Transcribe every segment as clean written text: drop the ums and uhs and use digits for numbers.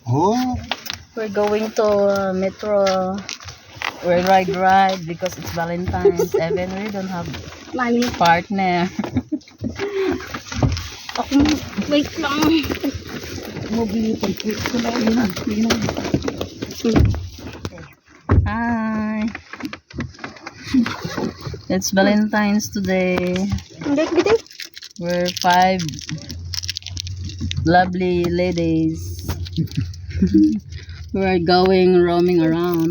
Oh, We're going to Metro. We ride because it's Valentine's. Even we don't have Money. partner. Ako, wait lang. Hi. It's Valentine's today. Hindi, gede. We're 5 lovely ladies. We're going roaming around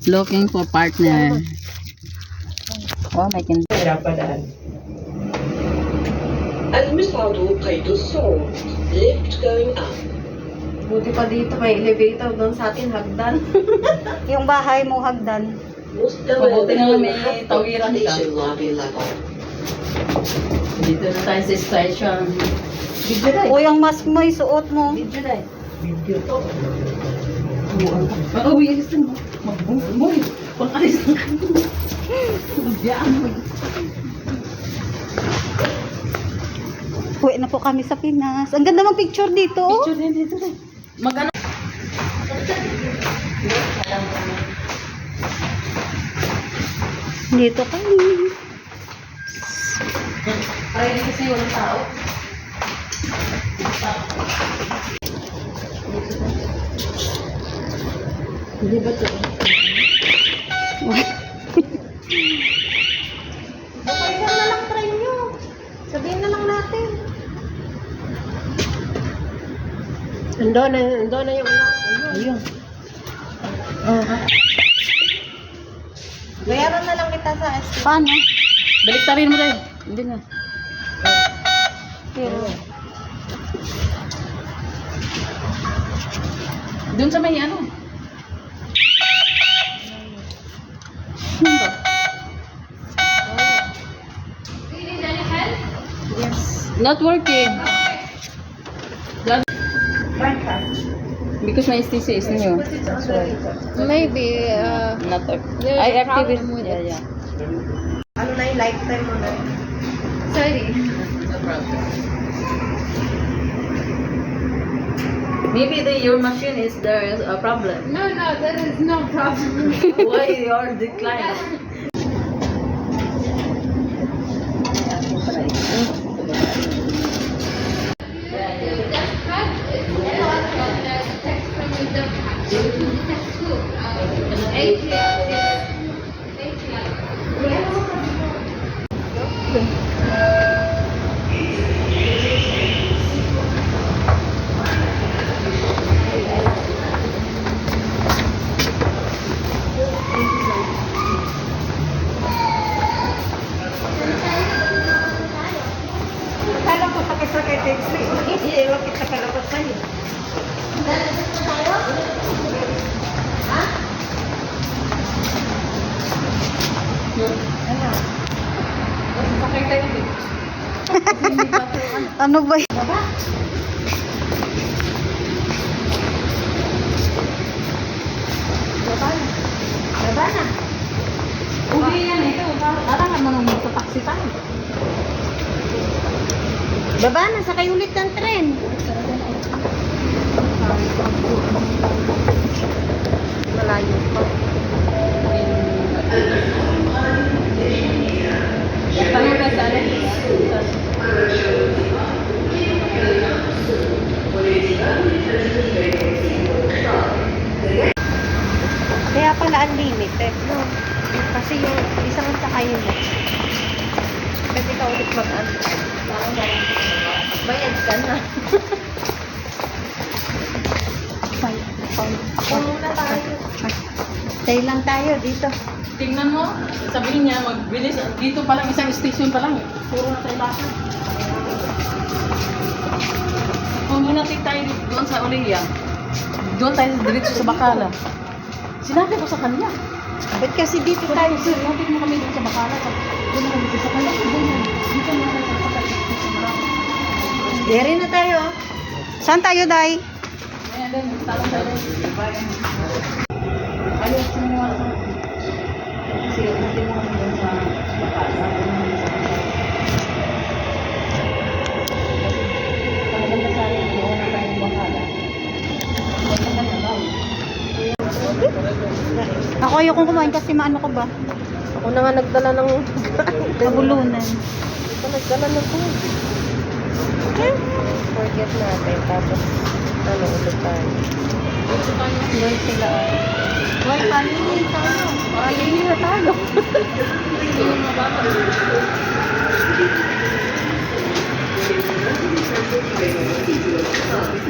looking for partner. Oh, I can. المصعد قيد الصعود. Lift going up. Buti pa dito may elevator, doon sa atin hagdan. Yung bahay mo hagdan. Mabuti na lang may tawiran ka. Station lobby level. Dito na tayo sa station. Video na. O yung mask mo, isuot mo. Video na. Video to. Mag-uwi, gusto mo. Mag-uwi. Pang-alis na kami. Magyaan mo. Uwi na po kami sa Pinas. Ang ganda ng picture dito. Oh. Picture din dito. Mag-ano? Dito kami. Para dito kasi walang tao. Hindi ba to? Paisa na lang try nyo. Sabihin na lang natin. Ando na yung ano. Ayun. Bayaran na lang kita sa SP. Paano? Baliktarin mo tayo. Hindi nga. Pero, Doon sa may ano. Ano ba? yes. Not working. Because my STC is new. That's why. Maybe, Not There's I a activate. problem with Yeah, it. yeah. Ano na yung lifetime mo na? sorry. No problem. Maybe your machine is there a problem. No, there is no problem. Why your decline? Kala ko sakit-sakit text-text. Hindi, wakit sa kalabas sa'yo. Sakay tayo din. Ano ba yun? Baba na. Uwi yan ito. Parang naman sa taxi tayo. Baba na, sakay ulit ng tren. Malayo pa. Tanong ka sa alin? Kaya pala unlimited, no? Kasi yung isang sakayin mo. Pwede ka ulit mag-ano. Bayad ka na. Ako muna tayo. Stay lang tayo dito. Tingnan mo, sabihin niya, magbilis. Dito pa lang, isang station pa lang. Puro na tayo lakad. Kung muna tayo doon sa Aurelia, doon tayo diretso sa Bacala. Sinabi ko sa kanya. Ba't kasi dito tayo? Sir, napit mo kami doon sa Bacala. Doon na kami sa kanya. Dito na tayo sa Bacala. Dere na tayo. Saan tayo, Day? Ayan din, talong tayo. Ayos mo nga sa... Kasi napit mo kami doon sa Bacala. Maganda sana yung doon na tayo sa Bacala. Ako ayokong kumain kasi maano ko ba? Ako na nga nagdala ng Nabulunan. Ito nagdala ng food. Forget natin. Tapos, ulit tayo. Doon sila. Why, panin tayo? Panin na tayo.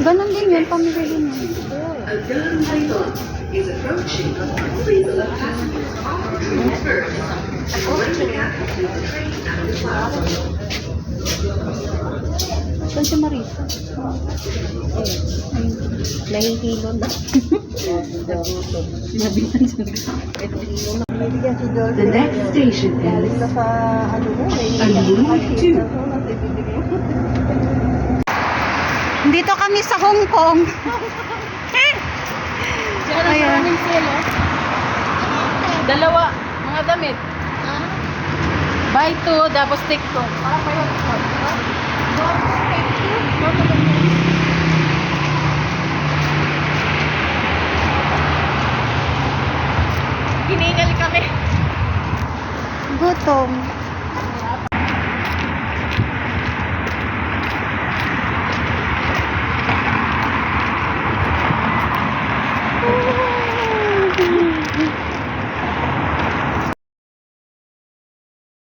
Ganon din yun, pamili din yun. A golden light is approaching. Please allow passengers off the first. Once the captain is the train at the platform. Saan si Marisa? Nahihilo na. Sinabihan siya. Bibigyan si Joel. The next station Galing na is sa ano mo, may Unlimited 2. Dito kami sa Hong Kong. Diyan ang Ayan. maraming sale, oh. Dalawa, mga damit. Buy two, tapos take two. Para pa yun. Hiningal kami. Gutom.